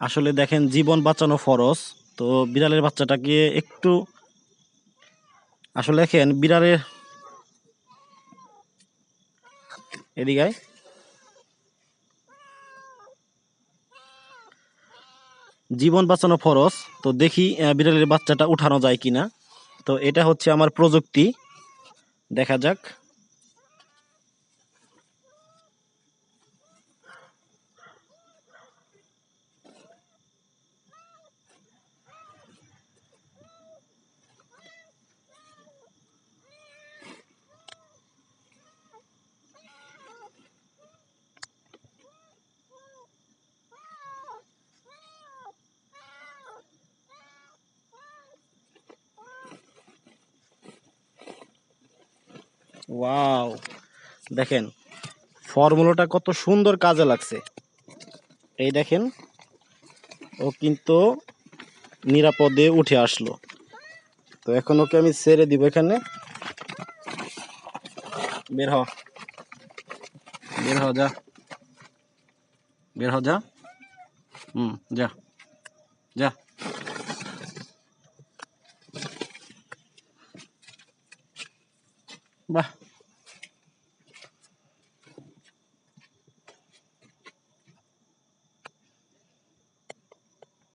আসলে দেখেন জীবন বাঁচানো ফরজ। তো বিড়ালের বাচ্চাটাকে একটু আসলে দেখেন বিড়ালের এদিকে আয়। জীবন বাঁচানো ফরজ। তো দেখি বিড়ালের বাচ্চাটা উঠানো যায় কিনা। তো এটা হচ্ছে আমার প্রযুক্তি, দেখা যাক। ওয়াও, দেখেন ফর্মুলাটা কত সুন্দর কাজে লাগছে। এই দেখেন ও কিন্তু নিরাপদে উঠে আসলো। তো এখন ওকে আমি ছেড়ে দিব এখানে। বের হ, বের হ যা, বের হ যা। যা, যা। বাহ।